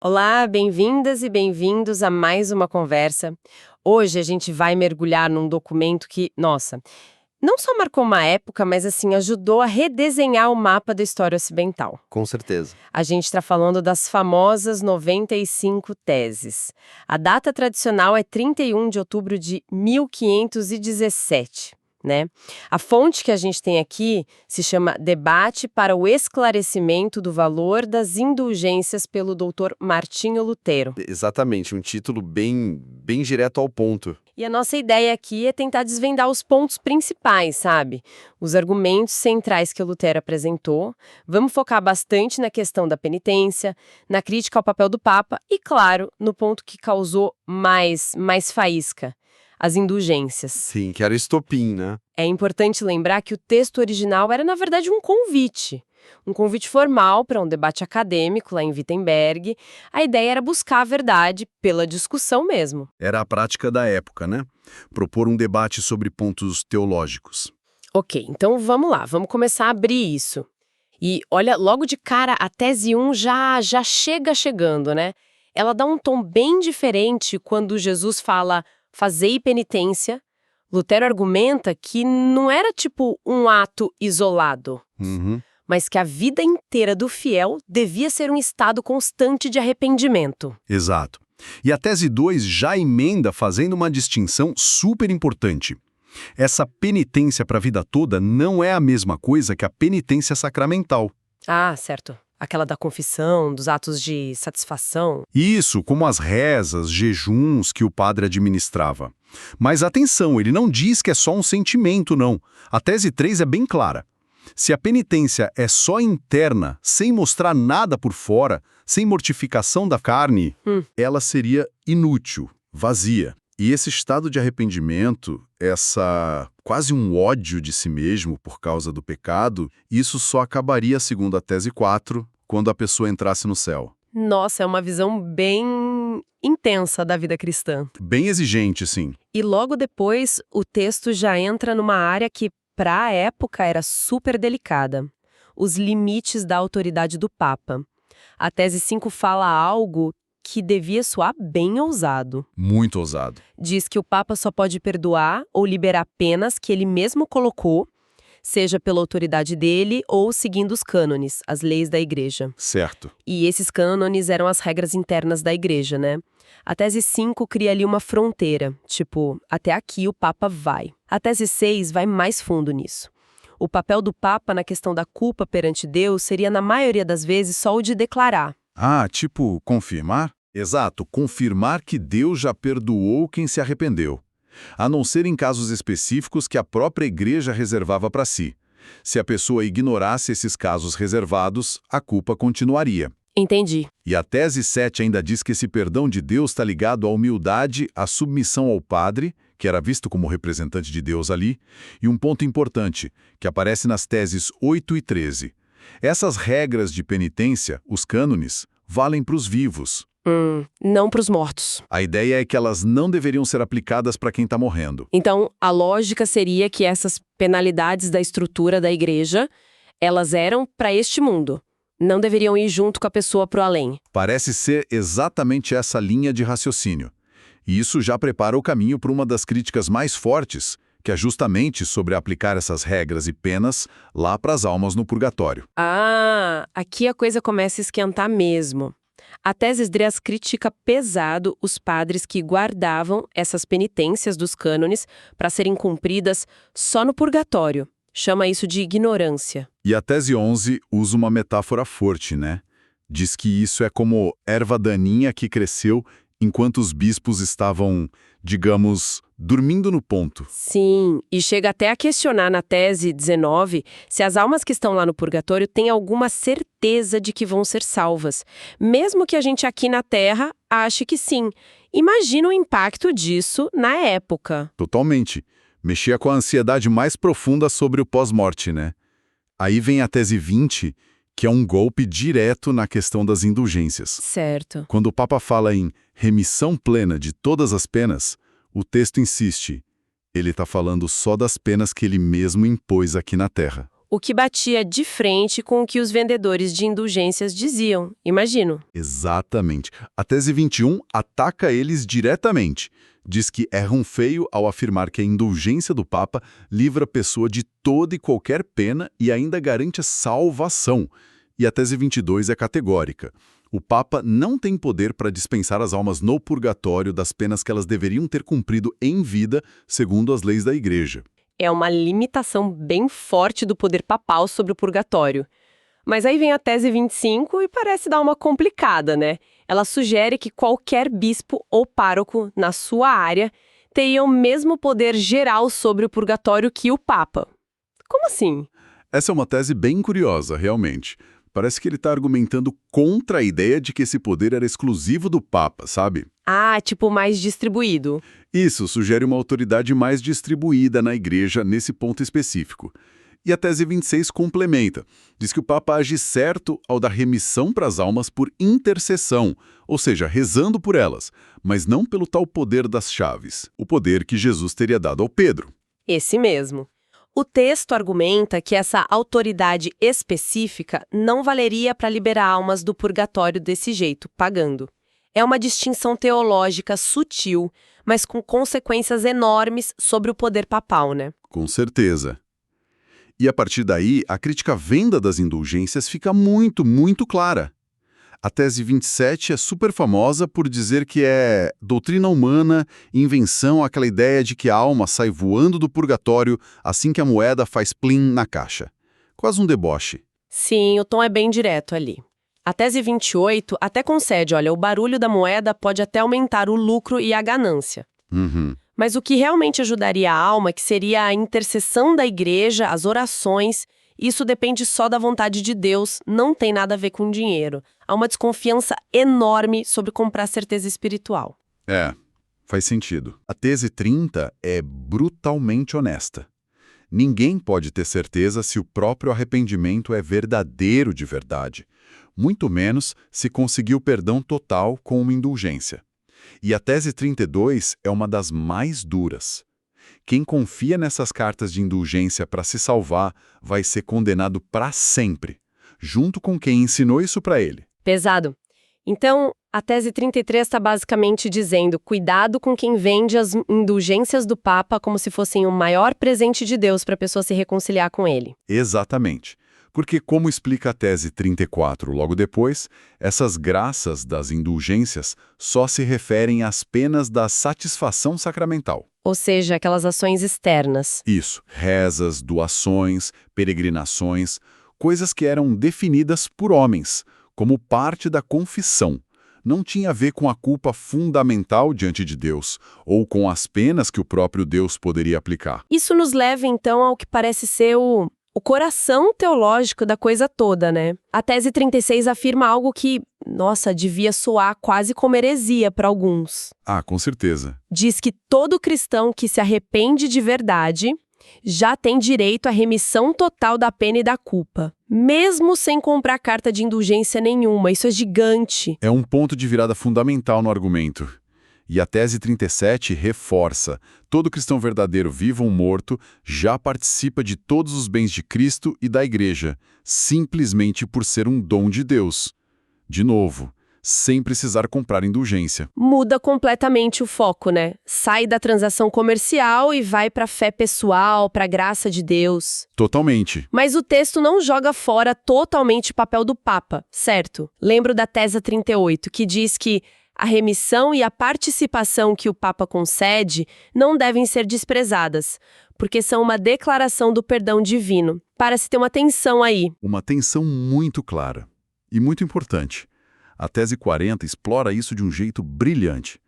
Olá, bem-vindas e bem-vindos a mais uma conversa. Hoje a gente vai mergulhar num documento que, nossa, não só marcou uma época, mas assim, ajudou a redesenhar o mapa da história ocidental. Com certeza. A gente está falando das famosas 95 teses. A data tradicional é 31 de outubro de 1517. Né? A fonte que a gente tem aqui se chama Debate para o Esclarecimento do Valor das Indulgências pelo Dr. Martinho Lutero. Exatamente, um título bem direto ao ponto. E a nossa ideia aqui é tentar desvendar os pontos principais, sabe? Os argumentos centrais que o Lutero apresentou. Vamos focar bastante na questão da penitência, na crítica ao papel do Papa e, claro, no ponto que causou mais faísca. As indulgências. Sim, que era o estopim, né? É importante lembrar que o texto original era, na verdade, um convite. Um convite formal para um debate acadêmico lá em Wittenberg. A ideia era buscar a verdade pela discussão mesmo. Era a prática da época, né? Propor um debate sobre pontos teológicos. Ok, então vamos lá, vamos começar a abrir isso. E olha, logo de cara, a tese 1 já chega chegando, né? Ela dá um tom bem diferente quando Jesus fala fazei penitência. Lutero argumenta que não era tipo um ato isolado, mas que a vida inteira do fiel devia ser um estado constante de arrependimento. Exato. E a tese 2 já emenda fazendo uma distinção super importante. Essa penitência para a vida toda não é a mesma coisa que a penitência sacramental. Ah, certo. Aquela da confissão, dos atos de satisfação. Isso, como as rezas, jejuns que o padre administrava. Mas atenção, ele não diz que é só um sentimento, não. A tese 3 é bem clara. Se a penitência é só interna, sem mostrar nada por fora, sem mortificação da carne, ela seria inútil, vazia. E esse estado de arrependimento, quase um ódio de si mesmo por causa do pecado, isso só acabaria, segundo a tese 4, quando a pessoa entrasse no céu. Nossa, é uma visão bem intensa da vida cristã. Bem exigente, sim. E logo depois, o texto já entra numa área que, para a época, era super delicada. Os limites da autoridade do Papa. A tese 5 fala algo que devia soar bem ousado. Muito ousado. Diz que o Papa só pode perdoar ou liberar penas que ele mesmo colocou, seja pela autoridade dele ou seguindo os cânones, as leis da igreja. Certo. E esses cânones eram as regras internas da igreja, né? A tese 5 cria ali uma fronteira, tipo, até aqui o Papa vai. A tese 6 vai mais fundo nisso. O papel do Papa na questão da culpa perante Deus seria, na maioria das vezes, só o de declarar. Ah, tipo, confirmar? Exato, confirmar que Deus já perdoou quem se arrependeu. A não ser em casos específicos que a própria igreja reservava para si. Se a pessoa ignorasse esses casos reservados, a culpa continuaria. Entendi. E a tese 7 ainda diz que esse perdão de Deus está ligado à humildade, à submissão ao Padre, que era visto como representante de Deus ali, e um ponto importante, que aparece nas teses 8 e 13. Essas regras de penitência, os cânones, valem para os vivos. Não para os mortos. A ideia é que elas não deveriam ser aplicadas para quem está morrendo. Então, a lógica seria que essas penalidades da estrutura da igreja, elas eram para este mundo. Não deveriam ir junto com a pessoa para o além. Parece ser exatamente essa linha de raciocínio. E isso já prepara o caminho para uma das críticas mais fortes, que é justamente sobre aplicar essas regras e penas lá para as almas no purgatório. Ah, aqui a coisa começa a esquentar mesmo. A tese Esdras critica pesado os padres que guardavam essas penitências dos cânones para serem cumpridas só no purgatório. Chama isso de ignorância. E a tese 11 usa uma metáfora forte, né? Diz que isso é como erva daninha que cresceu enquanto os bispos estavam, digamos, dormindo no ponto. Sim, e chega até a questionar na tese 19 se as almas que estão lá no purgatório têm alguma certeza de que vão ser salvas, mesmo que a gente aqui na Terra ache que sim. Imagina o impacto disso na época. Totalmente. Mexia com a ansiedade mais profunda sobre o pós-morte, né? Aí vem a tese 20, que é um golpe direto na questão das indulgências. Certo. Quando o Papa fala em remissão plena de todas as penas, o texto insiste. Ele está falando só das penas que ele mesmo impôs aqui na Terra. O que batia de frente com o que os vendedores de indulgências diziam, imagino. Exatamente. A tese 21 ataca eles diretamente. Diz que erram feio ao afirmar que a indulgência do Papa livra a pessoa de toda e qualquer pena e ainda garante a salvação. E a tese 22 é categórica. O Papa não tem poder para dispensar as almas no purgatório das penas que elas deveriam ter cumprido em vida, segundo as leis da Igreja. É uma limitação bem forte do poder papal sobre o purgatório. Mas aí vem a tese 25 e parece dar uma complicada, né? Ela sugere que qualquer bispo ou pároco na sua área teria o mesmo poder geral sobre o purgatório que o Papa. Como assim? Essa é uma tese bem curiosa, realmente. Parece que ele está argumentando contra a ideia de que esse poder era exclusivo do Papa, sabe? Ah, tipo mais distribuído. Isso sugere uma autoridade mais distribuída na Igreja nesse ponto específico. E a tese 26 complementa. Diz que o Papa age certo ao dar remissão para as almas por intercessão, ou seja, rezando por elas, mas não pelo tal poder das chaves, o poder que Jesus teria dado ao Pedro. Esse mesmo. O texto argumenta que essa autoridade específica não valeria para liberar almas do purgatório desse jeito, pagando. É uma distinção teológica sutil, mas com consequências enormes sobre o poder papal, né? Com certeza. E a partir daí, a crítica à venda das indulgências fica muito, muito clara. A tese 27 é super famosa por dizer que é doutrina humana, invenção, aquela ideia de que a alma sai voando do purgatório assim que a moeda faz plim na caixa. Quase um deboche. Sim, o tom é bem direto ali. A tese 28 até concede, olha, o barulho da moeda pode até aumentar o lucro e a ganância. Mas o que realmente ajudaria a alma, que seria a intercessão da igreja, as orações, isso depende só da vontade de Deus, não tem nada a ver com dinheiro. Há uma desconfiança enorme sobre comprar certeza espiritual. Faz sentido. A tese 30 é brutalmente honesta. Ninguém pode ter certeza se o próprio arrependimento é verdadeiro de verdade, muito menos se conseguiu perdão total com uma indulgência. E a tese 32 é uma das mais duras. Quem confia nessas cartas de indulgência para se salvar vai ser condenado para sempre, junto com quem ensinou isso para ele. Pesado. Então, a tese 33 está basicamente dizendo: cuidado com quem vende as indulgências do Papa como se fossem o maior presente de Deus para a pessoa se reconciliar com ele. Exatamente. Porque, como explica a tese 34 logo depois, essas graças das indulgências só se referem às penas da satisfação sacramental. Ou seja, aquelas ações externas. Isso, rezas, doações, peregrinações, coisas que eram definidas por homens, como parte da confissão. Não tinha a ver com a culpa fundamental diante de Deus, ou com as penas que o próprio Deus poderia aplicar. Isso nos leva, então, ao que parece ser o coração teológico da coisa toda, né? A tese 36 afirma algo que, nossa, devia soar quase como heresia para alguns. Ah, com certeza. Diz que todo cristão que se arrepende de verdade já tem direito à remissão total da pena e da culpa, mesmo sem comprar carta de indulgência nenhuma. Isso é gigante. É um ponto de virada fundamental no argumento. E a tese 37 reforça: todo cristão verdadeiro, vivo ou morto, já participa de todos os bens de Cristo e da Igreja, simplesmente por ser um dom de Deus. De novo, sem precisar comprar indulgência. Muda completamente o foco, né? Sai da transação comercial e vai para a fé pessoal, para a graça de Deus. Totalmente. Mas o texto não joga fora totalmente o papel do Papa, certo? Lembro da tese 38, que diz que a remissão e a participação que o Papa concede não devem ser desprezadas, porque são uma declaração do perdão divino. Para-se ter uma tensão aí. Uma tensão muito clara e muito importante. A tese 40 explora isso de um jeito brilhante.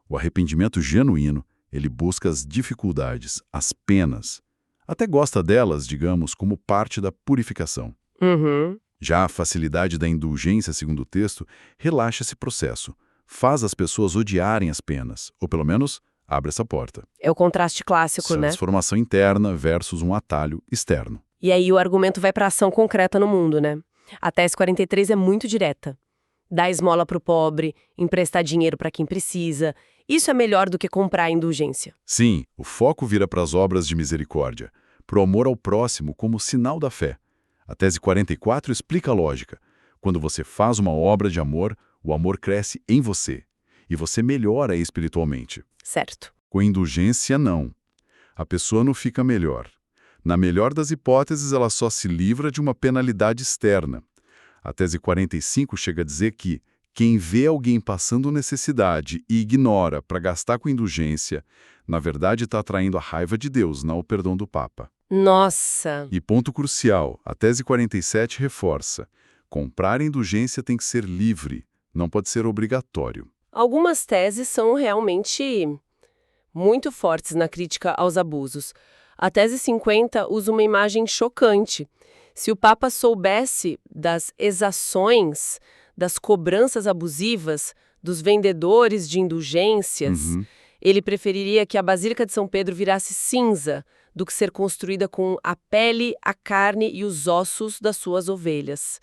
O arrependimento genuíno, ele busca as dificuldades, as penas. Até gosta delas, digamos, como parte da purificação. Já a facilidade da indulgência, segundo o texto, relaxa esse processo. Faz as pessoas odiarem as penas, ou pelo menos abre essa porta. É o contraste clássico, né? Transformação interna versus um atalho externo. E aí o argumento vai para ação concreta no mundo, né? A tese 43 é muito direta. Dar esmola para o pobre, emprestar dinheiro para quem precisa. Isso é melhor do que comprar a indulgência. Sim, o foco vira para as obras de misericórdia, pro amor ao próximo como sinal da fé. A tese 44 explica a lógica. Quando você faz uma obra de amor, o amor cresce em você, e você melhora espiritualmente. Certo. Com indulgência, não. A pessoa não fica melhor. Na melhor das hipóteses, ela só se livra de uma penalidade externa. A tese 45 chega a dizer que quem vê alguém passando necessidade e ignora para gastar com indulgência, na verdade está atraindo a raiva de Deus, não o perdão do Papa. Nossa! E ponto crucial, a tese 47 reforça: comprar indulgência tem que ser livre, não pode ser obrigatório. Algumas teses são realmente muito fortes na crítica aos abusos. A tese 50 usa uma imagem chocante. Se o Papa soubesse das exações, das cobranças abusivas, dos vendedores de indulgências, ele preferiria que a Basílica de São Pedro virasse cinza do que ser construída com a pele, a carne e os ossos das suas ovelhas.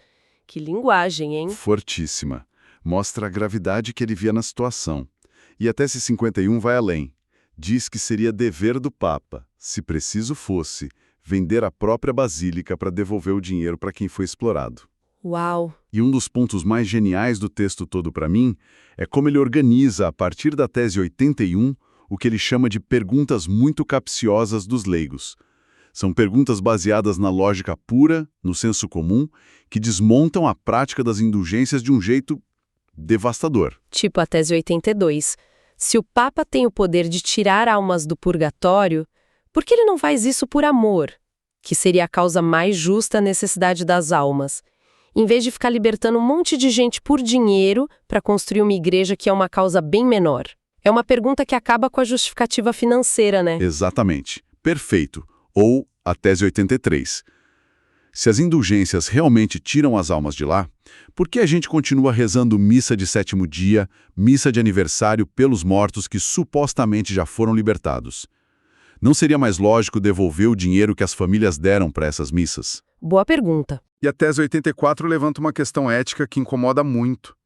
Que linguagem, hein? Fortíssima. Mostra a gravidade que ele via na situação. E a tese 51 vai além. Diz que seria dever do Papa, se preciso fosse, vender a própria basílica para devolver o dinheiro para quem foi explorado. Uau! E um dos pontos mais geniais do texto todo para mim é como ele organiza, a partir da tese 81, o que ele chama de perguntas muito capciosas dos leigos. São perguntas baseadas na lógica pura, no senso comum, que desmontam a prática das indulgências de um jeito devastador. Tipo a tese 82. Se o Papa tem o poder de tirar almas do purgatório, por que ele não faz isso por amor, que seria a causa mais justa à necessidade das almas, em vez de ficar libertando um monte de gente por dinheiro para construir uma igreja que é uma causa bem menor? É uma pergunta que acaba com a justificativa financeira, né? Exatamente. Perfeito. Ou a tese 83. Se as indulgências realmente tiram as almas de lá, por que a gente continua rezando missa de sétimo dia, missa de aniversário pelos mortos que supostamente já foram libertados? Não seria mais lógico devolver o dinheiro que as famílias deram para essas missas? Boa pergunta. E a tese 84 levanta uma questão ética que incomoda muito.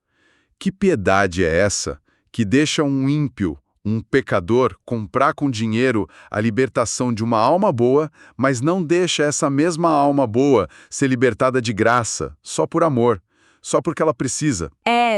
Que piedade é essa que deixa um ímpio, um pecador, comprar com dinheiro a libertação de uma alma boa, mas não deixa essa mesma alma boa ser libertada de graça, só por amor, só porque ela precisa?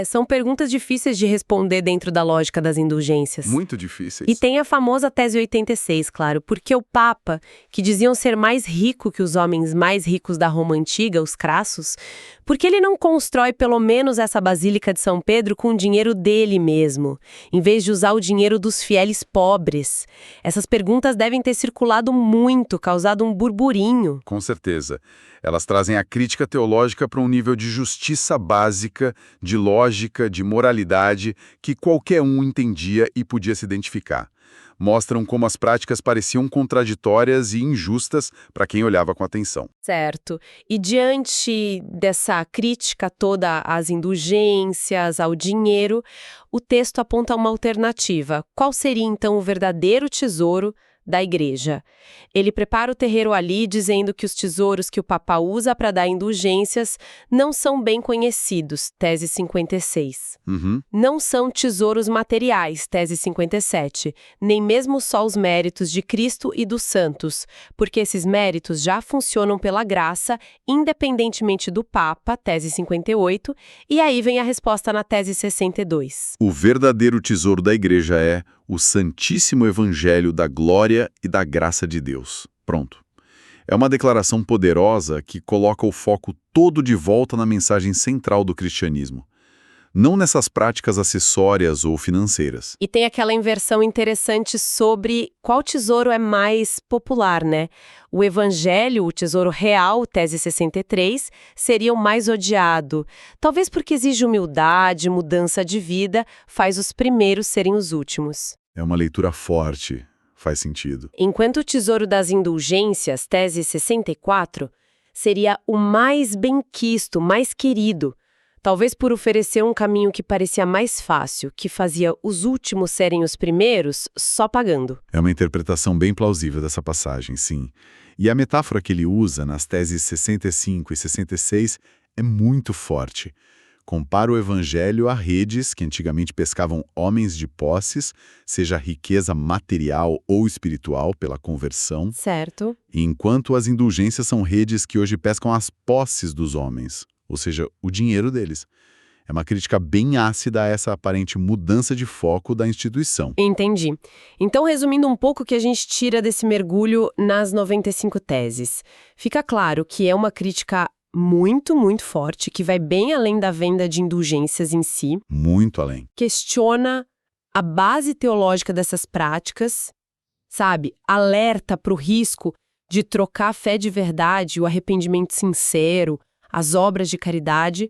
São perguntas difíceis de responder dentro da lógica das indulgências. Muito difíceis. E tem a famosa tese 86, claro, porque o Papa, que diziam ser mais rico que os homens mais ricos da Roma Antiga, os crassos, porque ele não constrói pelo menos essa Basílica de São Pedro com o dinheiro dele mesmo, em vez de usar o dinheiro dos fiéis pobres? Essas perguntas devem ter circulado muito, causado um burburinho. Com certeza. Elas trazem a crítica teológica para um nível de justiça básica, de lógica, de moralidade, que qualquer um entendia e podia se identificar. Mostram como as práticas pareciam contraditórias e injustas para quem olhava com atenção. Certo. E diante dessa crítica toda às indulgências, ao dinheiro, o texto aponta uma alternativa. Qual seria, então, o verdadeiro tesouro da igreja? Ele prepara o terreiro ali dizendo que os tesouros que o Papa usa para dar indulgências não são bem conhecidos, tese 56. Não são tesouros materiais, tese 57, nem mesmo só os méritos de Cristo e dos santos, porque esses méritos já funcionam pela graça, independentemente do Papa, tese 58, e aí vem a resposta na tese 62. O verdadeiro tesouro da igreja é o Santíssimo Evangelho da glória e da graça de Deus. Pronto. É uma declaração poderosa que coloca o foco todo de volta na mensagem central do cristianismo, não nessas práticas acessórias ou financeiras. E tem aquela inversão interessante sobre qual tesouro é mais popular, né? O evangelho, o tesouro real, tese 63, seria o mais odiado. Talvez porque exige humildade, mudança de vida, faz os primeiros serem os últimos. É uma leitura forte, faz sentido. Enquanto o tesouro das indulgências, tese 64, seria o mais benquisto, mais querido. Talvez por oferecer um caminho que parecia mais fácil, que fazia os últimos serem os primeiros, só pagando. É uma interpretação bem plausível dessa passagem, sim. E a metáfora que ele usa nas teses 65 e 66 é muito forte. Compara o evangelho a redes que antigamente pescavam homens de posses, seja riqueza material ou espiritual pela conversão, Certo. enquanto as indulgências são redes que hoje pescam as posses dos homens, ou seja, o dinheiro deles. É uma crítica bem ácida a essa aparente mudança de foco da instituição. Entendi. Então, resumindo um pouco o que a gente tira desse mergulho nas 95 teses. Fica claro que é uma crítica muito, muito forte, que vai bem além da venda de indulgências em si, Muito além. questiona a base teológica dessas práticas, sabe? Alerta para o risco de trocar a fé de verdade, o arrependimento sincero, as obras de caridade,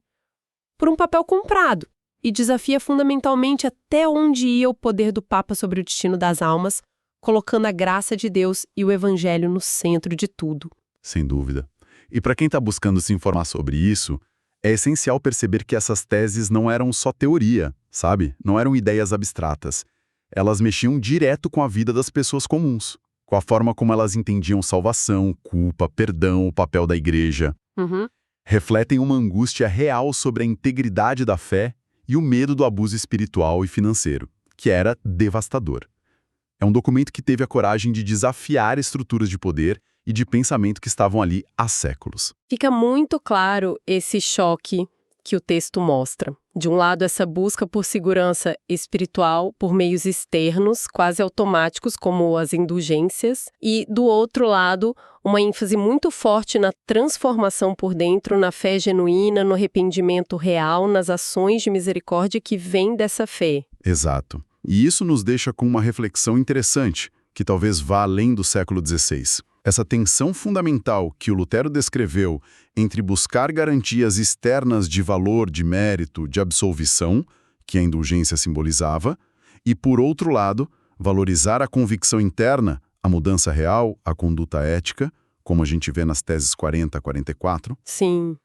por um papel comprado, e desafia fundamentalmente até onde ia o poder do Papa sobre o destino das almas, colocando a graça de Deus e o Evangelho no centro de tudo. Sem dúvida. E para quem está buscando se informar sobre isso, é essencial perceber que essas teses não eram só teoria, sabe? Não eram ideias abstratas. Elas mexiam direto com a vida das pessoas comuns, com a forma como elas entendiam salvação, culpa, perdão, o papel da igreja. Uhum. Refletem uma angústia real sobre a integridade da fé e o medo do abuso espiritual e financeiro, que era devastador. É um documento que teve a coragem de desafiar estruturas de poder e de pensamento que estavam ali há séculos. Fica muito claro esse choque que o texto mostra. De um lado, essa busca por segurança espiritual por meios externos, quase automáticos, como as indulgências, e, do outro lado, uma ênfase muito forte na transformação por dentro, na fé genuína, no arrependimento real, nas ações de misericórdia que vêm dessa fé. Exato. E isso nos deixa com uma reflexão interessante, que talvez vá além do século XVI. Essa tensão fundamental que o Lutero descreveu entre buscar garantias externas de valor, de mérito, de absolvição, que a indulgência simbolizava, e, por outro lado, valorizar a convicção interna, a mudança real, a conduta ética, como a gente vê nas teses 40 a 44. Sim.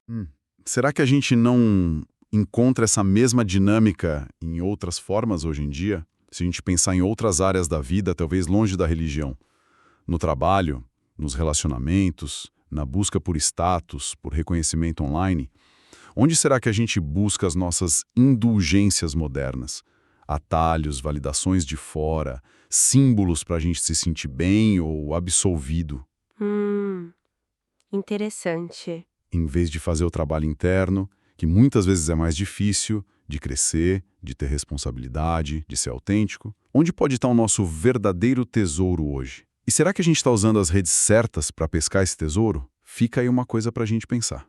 Será que a gente não encontra essa mesma dinâmica em outras formas hoje em dia? Se a gente pensar em outras áreas da vida, talvez longe da religião. No trabalho, nos relacionamentos, na busca por status, por reconhecimento online, onde será que a gente busca as nossas indulgências modernas? Atalhos, validações de fora, símbolos para a gente se sentir bem ou absolvido, Interessante. em vez de fazer o trabalho interno, que muitas vezes é mais difícil, de crescer, de ter responsabilidade, de ser autêntico. Onde pode estar o nosso verdadeiro tesouro hoje? E será que a gente está usando as redes certas para pescar esse tesouro? Fica aí uma coisa para a gente pensar.